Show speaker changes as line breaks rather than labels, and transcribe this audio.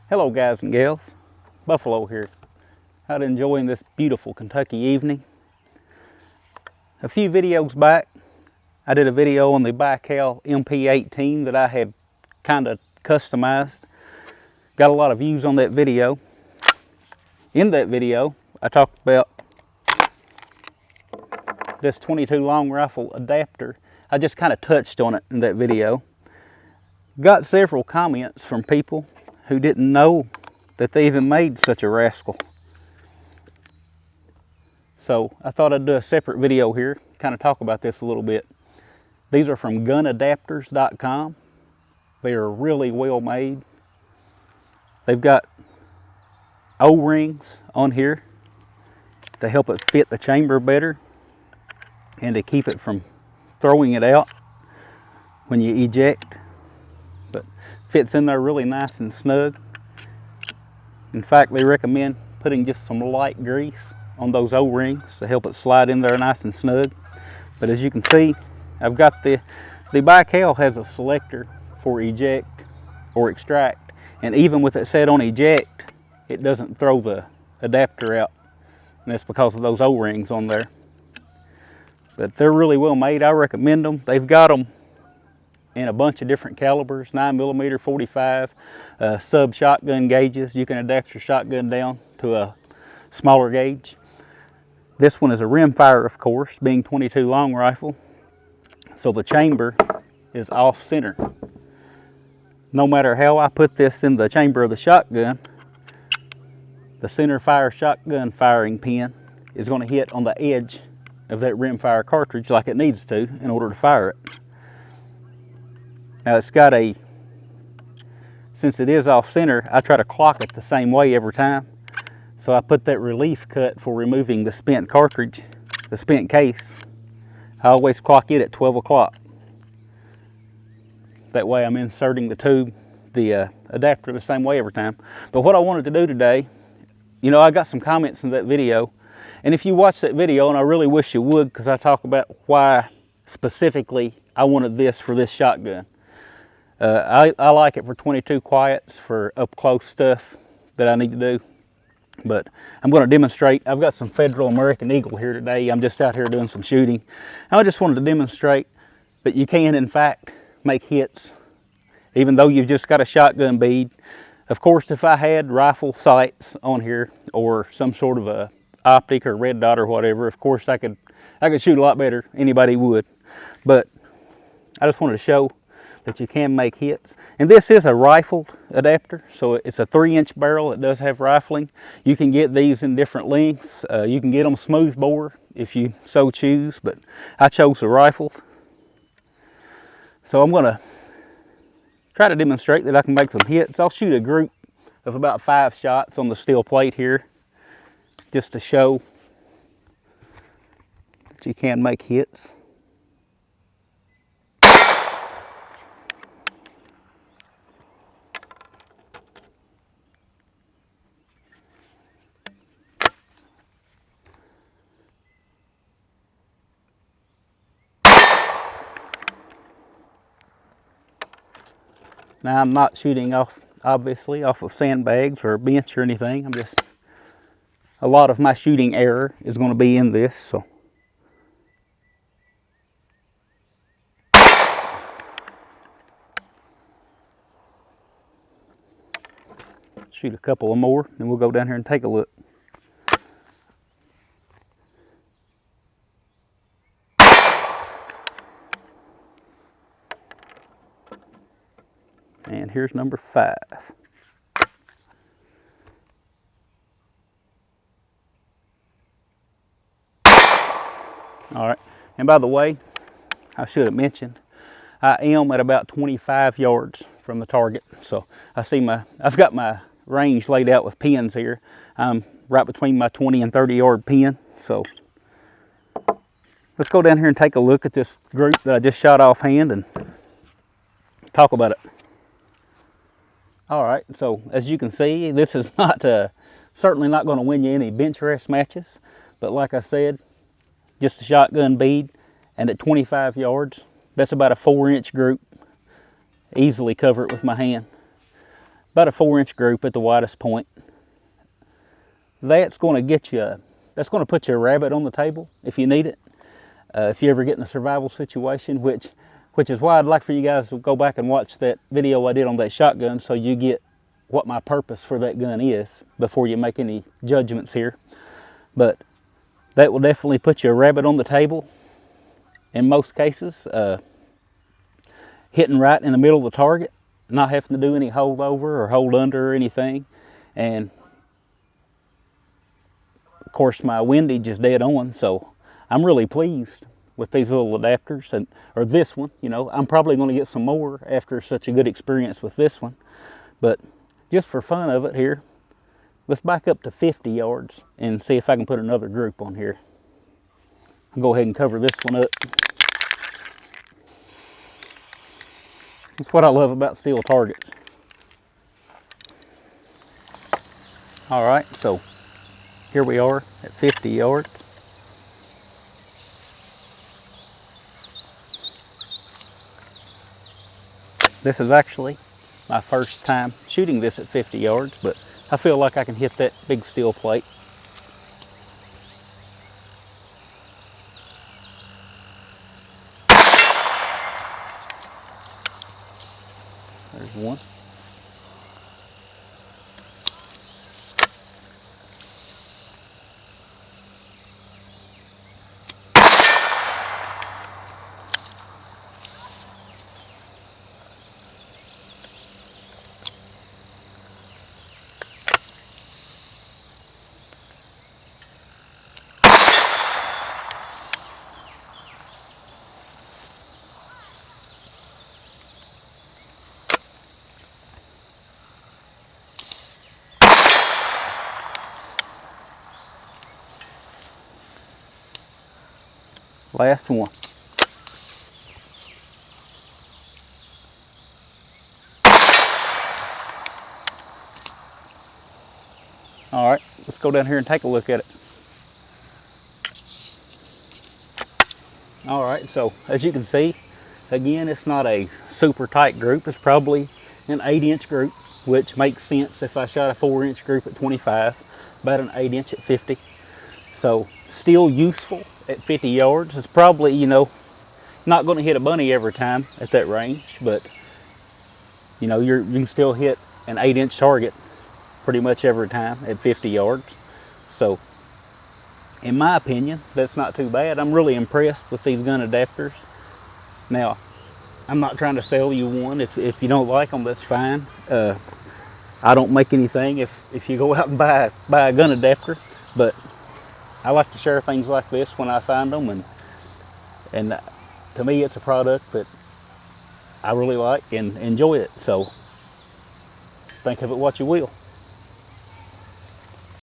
Hello guys and gals, Buffalo here. Out enjoying this beautiful Kentucky evening. A few videos back, I did a video on the Baikal MP18 that I had kind of customized. Got a lot of views on that video. In that video, I talked about this 22 long rifle adapter. I just kind of touched on it in that video. Got several comments from people who didn't know that they even made such a rascal. So I thought I'd do a separate video here, kind of talk about this a little bit. These are from gunadapters.com. They are really well made. They've got O-rings on here to help it fit the chamber better and to keep it from throwing it out when you eject. But fits in there really nice and snug. In fact, they recommend putting just some light grease on those O-rings to help it slide in there nice and snug. But as you can see, I've got the Baikal has a selector for eject or extract, and even with it set on eject, it doesn't throw the adapter out, and that's because of those O-rings on there. But they're really well made. I recommend them. They've got them in a bunch of different calibers, 9mm, 45, sub shotgun gauges. You can adapt your shotgun down to a smaller gauge. This one is a rimfire, of course, being 22 long rifle. So the chamber is off center. No matter how I put this in the chamber of the shotgun, the center fire shotgun firing pin is going to hit on the edge of that rimfire cartridge like it needs to in order to fire it. Now it's got since it is off center, I try to clock it the same way every time. So I put that relief cut for removing the spent cartridge, the spent case. I always clock it at 12 o'clock. That way I'm inserting the adapter the same way every time. But what I wanted to do today, you know, I got some comments in that video. And if you watch that video, and I really wish you would, because I talk about why specifically I wanted this for this shotgun. I like it for 22 quiets, for up close stuff that I need to do. But I'm going to demonstrate. I've got some Federal American Eagle here today. I'm just out here doing some shooting. I just wanted to demonstrate that you can, in fact, make hits, even though you've just got a shotgun bead. Of course, if I had rifle sights on here or some sort of a optic or red dot or whatever, of course I could shoot a lot better. Anybody would. But I just wanted to show that you can make hits. And this is a rifled adapter, so it's a 3-inch barrel. It does have rifling. You can get these in different lengths. You can get them smoothbore if you so choose, but I chose the rifled. So I'm gonna try to demonstrate that I can make some hits. I'll shoot a group of about 5 shots on the steel plate here, just to show that you can make hits. Now I'm not shooting obviously off of sandbags or a bench or anything. A lot of my shooting error is going to be in this, so. Shoot a couple of more, and we'll go down here and take a look. And here's number 5. All right, and by the way, I should have mentioned, I am at about 25 yards from the target. So I've got my range laid out with pins here. I'm right between my 20 and 30 yard pin. So let's go down here and take a look at this group that I just shot offhand and talk about it. All right, so as you can see, this is certainly not going to win you any bench rest matches, but like I said, just a shotgun bead, and at 25 yards, that's about a 4-inch group. Easily cover it with my hand. about a 4-inch group at the widest point. That's going to get you, that's going to put you a rabbit on the table if you need it. If you ever get in a survival situation, which is why I'd like for you guys to go back and watch that video I did on that shotgun, so you get what my purpose for that gun is before you make any judgments here. But that will definitely put you a rabbit on the table in most cases. Hitting right in the middle of the target, not having to do any hold over or hold under or anything. And of course my windage is dead on, so I'm really pleased with these little adapters, or this one. You know, I'm probably going to get some more after such a good experience with this one. But just for fun of it here, let's back up to 50 yards and see if I can put another group on here. I'll go ahead and cover this one up. That's what I love about steel targets. All right, so here we are at 50 yards. This is actually my first time shooting this at 50 yards, but I feel like I can hit that big steel plate. There's one. Last one. All right, let's go down here and take a look at it. All right, so as you can see, again, it's not a super tight group. It's probably an 8-inch group, which makes sense if I shot a 4-inch group at 25, about an 8-inch at 50. So still useful at 50 yards. It's probably, you know, not going to hit a bunny every time at that range, but you know, you can still hit an 8-inch target pretty much every time at 50 yards. So in my opinion, that's not too bad. I'm really impressed with these gun adapters. Now, I'm not trying to sell you one. If you don't like them, that's fine. I don't make anything if you go out and buy a gun adapter, but I like to share things like this when I find them, and to me it's a product that I really like and enjoy it. So think of it what you will.